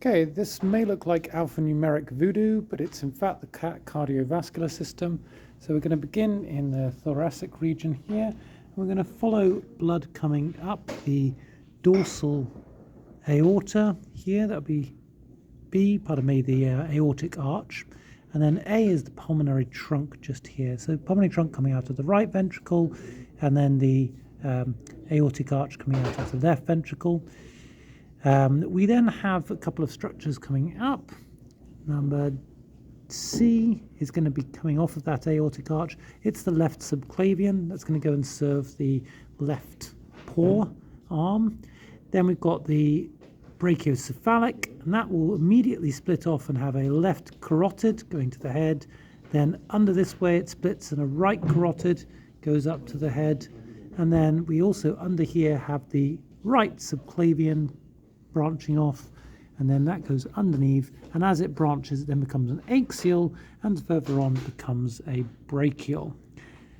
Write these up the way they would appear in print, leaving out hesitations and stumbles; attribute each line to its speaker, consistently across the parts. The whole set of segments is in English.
Speaker 1: Okay, this may look like alphanumeric voodoo, but it's in fact the cardiovascular system. So we're going to begin in the thoracic region here, and we're going to follow blood coming up the dorsal aorta here. That would be B, the aortic arch, and then A is the pulmonary trunk just here. So pulmonary trunk coming out of the right ventricle, and then the aortic arch coming out of the left ventricle. We then have a couple of structures coming up. Number C is going to be coming off of that aortic arch. It's the left subclavian. That's going to go and serve the left paw arm. Then we've got the brachiocephalic, and that will immediately split off and have a left carotid going to the head. Then under this way it splits, and a right carotid goes up to the head. And then we also under here have the right subclavian branching off, and then that goes underneath, and as it branches it then becomes an axial, and further on becomes a brachial.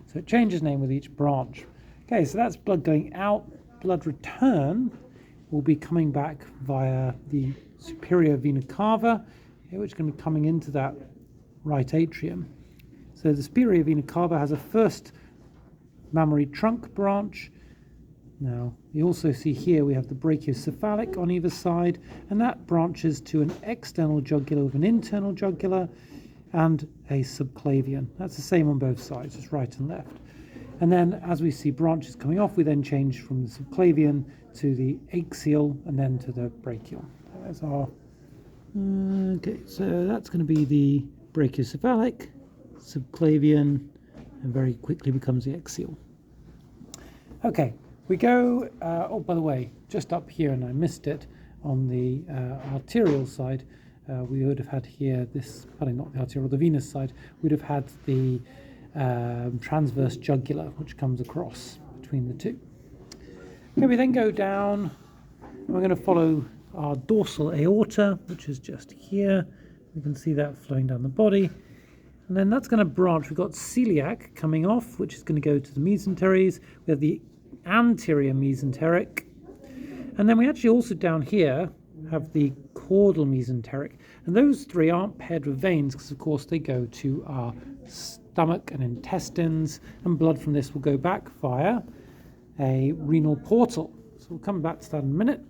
Speaker 1: So it changes name with each branch. Okay, so that's blood going out. Blood return will be coming back via the superior vena cava, which is going to be coming into that right atrium. So the superior vena cava has a first mammary trunk branch. Now, you also see here we have the brachiocephalic on either side, and that branches to an external jugular with an internal jugular and a subclavian. That's the same on both sides, just right and left. And then as we see branches coming off, we then change from the subclavian to the axial and then to the brachial. That's our... Okay, so that's going to be the brachiocephalic, subclavian, and very quickly becomes the axial. Okay. We go, oh, by the way, just up here, and I missed it, on the arterial side, we would have had here this, not the arterial, the venous side, we'd have had the transverse jugular, which comes across between the two. Okay, we then go down, and we're going to follow our dorsal aorta, which is just here. We can see that flowing down the body. And then that's going to branch. We've got celiac coming off, which is going to go to the mesenteries. We have the anterior mesenteric, and then we actually also down here have the caudal mesenteric, and those three aren't paired with veins because of course they go to our stomach and intestines, and blood from this will go back via a renal portal. So we'll come back to that in a minute.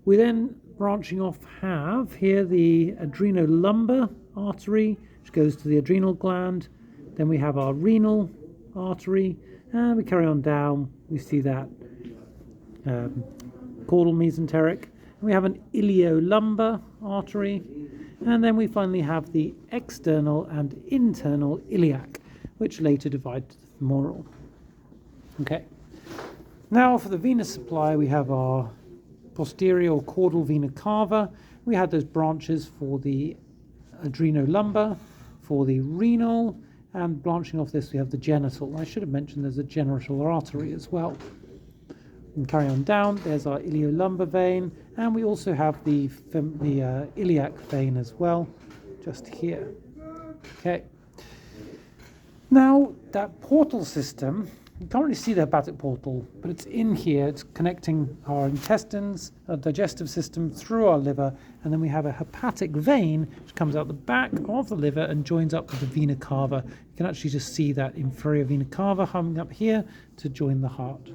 Speaker 1: We then, branching off, have here the adrenolumbar artery, which goes to the adrenal gland. Then we have our renal artery, and we carry on down. We see that caudal mesenteric. And we have an iliolumbar artery, and then we finally have the external and internal iliac, which later divide to the femoral. Okay. Now for the venous supply, we have our posterior or caudal vena cava. We had those branches for the adrenolumbar, for the renal, and branching off this we have the genital. I should have mentioned there's a genital artery as well. And carry on down, there's our iliolumbar vein, and we also have the iliac vein as well, just here. Okay. Now that portal system, you can't really see the hepatic portal, but it's in here. It's connecting our intestines, our digestive system, through our liver, and then we have a hepatic vein which comes out the back of the liver and joins up with the vena cava. You can actually just see that inferior vena cava coming up here to join the heart.